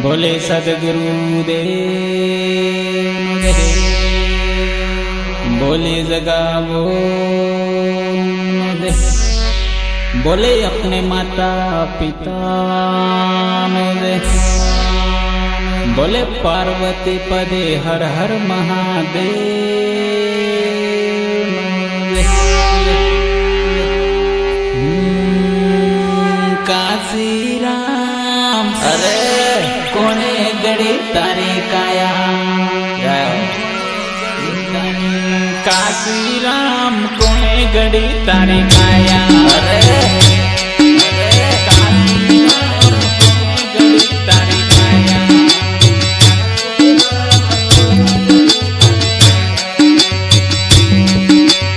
बोले सदगुरु देव बोले जगावो दे, बोले अपने माता पिता दे, बोले पार्वती पदे हर हर महादेव दे। काशी राम अरे कोने गड़ी तारी काया, काशी राम कोने गड़ी तारी काया, अरे काशी राम कोने गड़ी तारी काया।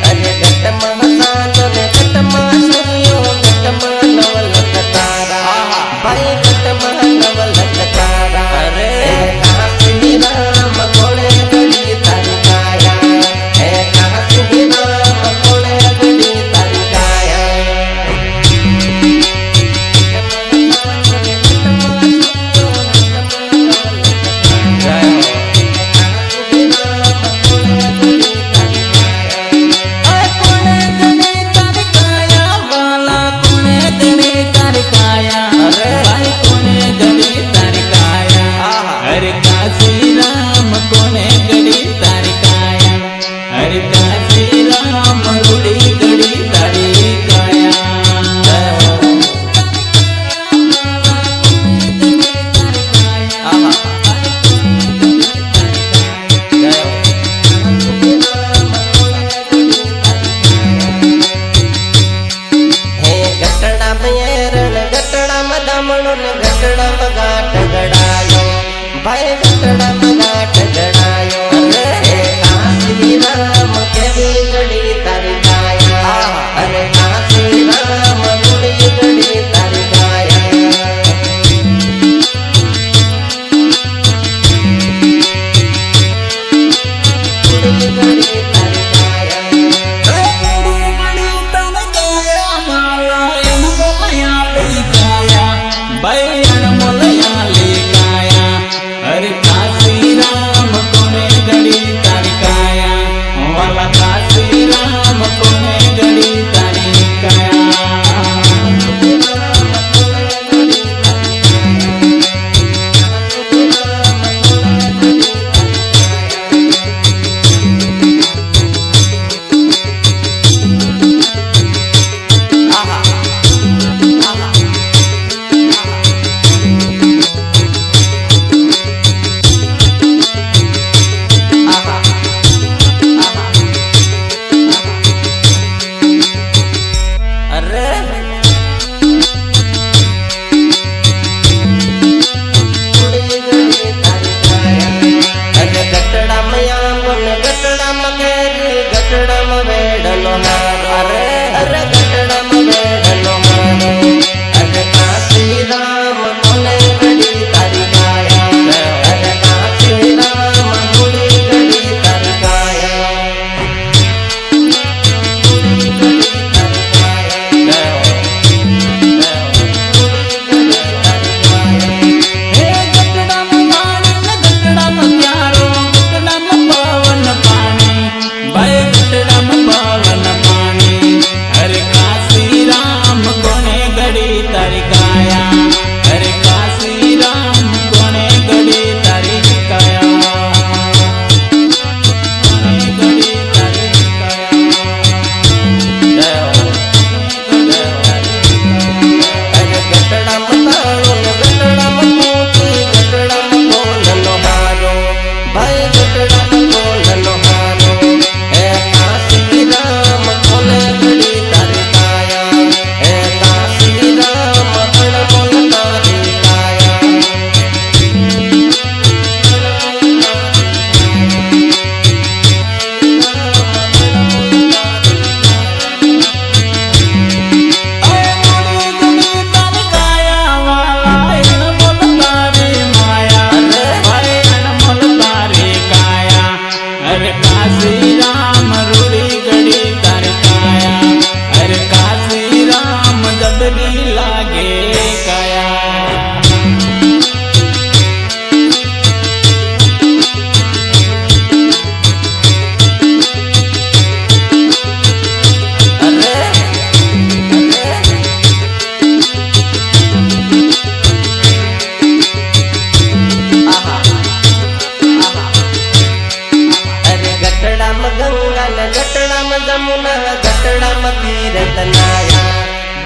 अरे घट महासानो ने घट महासूर्यो घट महानवलक तारा, भाई घट महानवलक तारा। अरे काशी राम कोने गड़ी तारी काया, हे काशी राम कोने गड़ी तारी काया। अरे काशी राम कोने गड़ी तारी काया, अरे काशी राम रूड़ी गड़ी तारी काया। हे घटड़ा मेरण घटड़ा मदमणु घटड़ा मगाट गड़ायो, भाई घटड़ा मगाट गड़ायो। हे काशी राम केवी गड़ी तारी काया, अरे काशी राम गुड़ी गड़ी तारी काया। गुड़ी गड़ी तारी काया। अरे काशी राम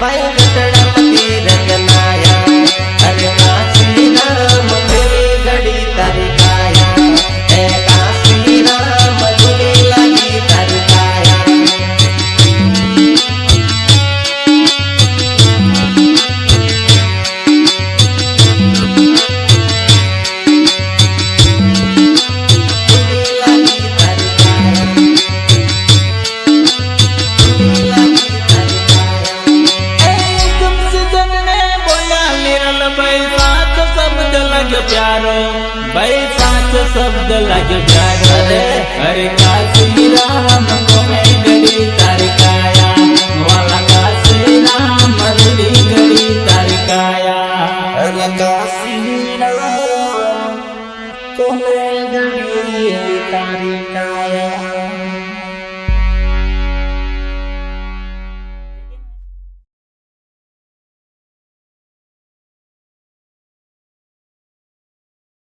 भाई गटड़ा तीरथ नाया अरे काशी राम मेरी घड़ी तारी काया ए काशी राम झूली लगी तारी काया प्यारो भाई साथ शब्द लग